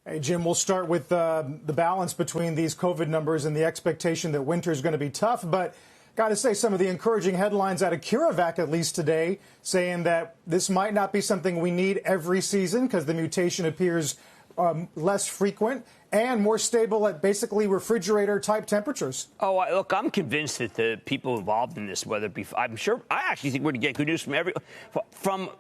Hey, Jim, we'll start with the balance between these COVID numbers and the expectation that winter is going to be tough. But got to say, some of the encouraging headlines out of CureVac, at least today, saying that this might not be something we need every season because the mutation appears less frequent and more stable at basically refrigerator-type temperatures. Oh, look, I'm convinced that the people involved in this, whether it be, I actually think we're going to get good news from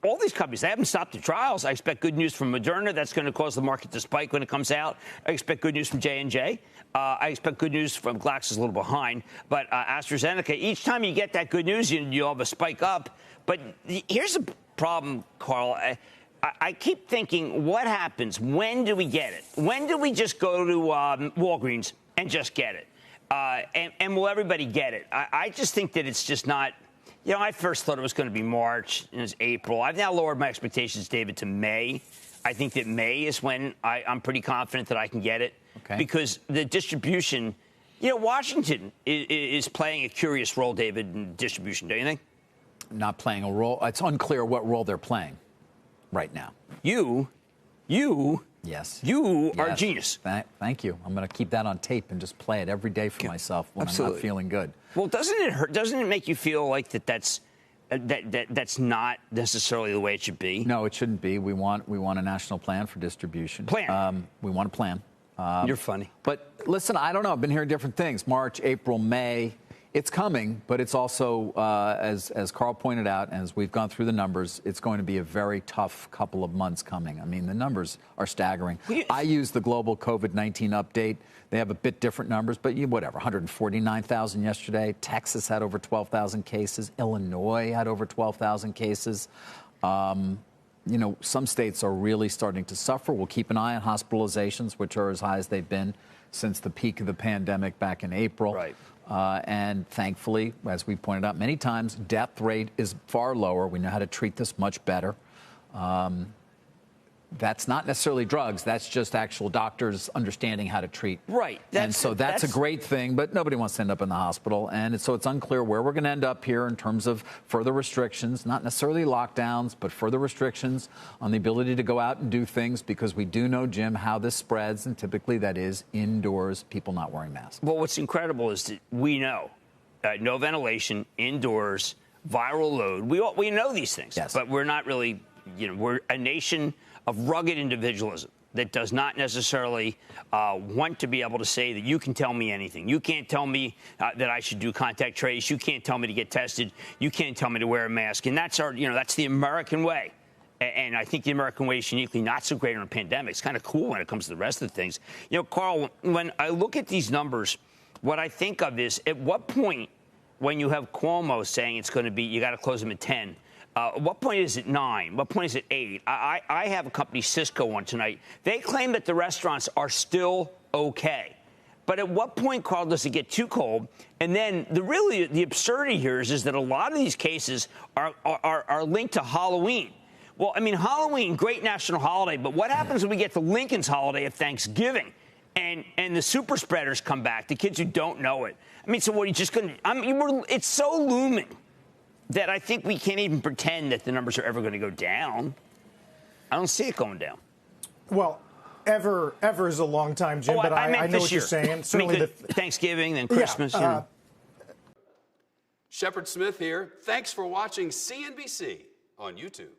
all these companies. They haven't stopped the trials. I expect good news from Moderna. That's going to cause the market to spike when it comes out. I expect good news from J&J. I expect good news from Glaxo's a little behind. But AstraZeneca, each time you get that good news, you'll have a spike up. But here's the problem, Carl. I keep thinking, what happens? When do we get it? When do we just go to Walgreens and just get it? And will everybody get it? I just think that it's just not. You know, I first thought it was going to be March and it's April. I've now lowered my expectations, David, to May. I think that May is when I'm pretty confident that I can get it. Okay. Because the distribution, you know, Washington is playing a curious role, David, in distribution, don't you think? Not playing a role. It's unclear what role they're playing right now. Yes. You are a genius. Thank you. I'm going to keep that on tape and just play it every day for myself when I'm not feeling good. Well, doesn't it hurt? Doesn't it make you feel like that's not necessarily the way it should be? No, it shouldn't be. We want a national plan for distribution. We want a plan. You're funny. But listen, I don't know. I've been hearing different things. March, April, May. It's coming, but it's also, as Carl pointed out, as we've gone through the numbers, it's going to be a very tough couple of months coming. I mean, the numbers are staggering. I use the global COVID-19 update. They have a bit different numbers, but whatever, 149,000 yesterday. Texas had over 12,000 cases. Illinois had over 12,000 cases. You know, some states are really starting to suffer. We'll keep an eye on hospitalizations, which are as high as they've been since the peak of the pandemic back in April. Right. And thankfully, as we pointed out many times, death rate is far lower. We know how to treat this much better. That's not necessarily drugs. That's just actual doctors understanding how to treat. Right. And so that's a great thing, but nobody wants to end up in the hospital. And so it's unclear where we're going to end up here in terms of further restrictions, not necessarily lockdowns, but further restrictions on the ability to go out and do things, because we do know, Jim, how this spreads. And typically that is indoors, people not wearing masks. Well, what's incredible is that we know no ventilation, indoors, viral load. We know these things, yes. But we're not really, we're a nation of rugged individualism that does not necessarily want to be able to say that you can tell me anything. You can't tell me that I should do contact trace. You can't tell me to get tested. You can't tell me to wear a mask. And that's that's the American way. And I think the American way is uniquely not so great in a pandemic. It's kind of cool when it comes to the rest of the things. Carl, when I look at these numbers, what I think of is, at what point, when you have Cuomo saying it's going to be, you got to close them at 10, at what point is it 9? What point is it 8? I have a company, Cisco, on tonight. They claim that the restaurants are still okay. But at what point, Carl, does it get too cold? And then the absurdity here is that a lot of these cases are linked to Halloween. Well, I mean, Halloween, great national holiday, but what happens when we get to Lincoln's holiday of Thanksgiving and the super spreaders come back, the kids who don't know it? I mean, so what are you just going to, it's so looming that I think we can't even pretend that the numbers are ever going to go down. I don't see it going down. Well, ever is a long time, Jim, but I know what you're saying. Certainly Thanksgiving, then Christmas. Yeah, Shepard Smith here. Thanks for watching CNBC on YouTube.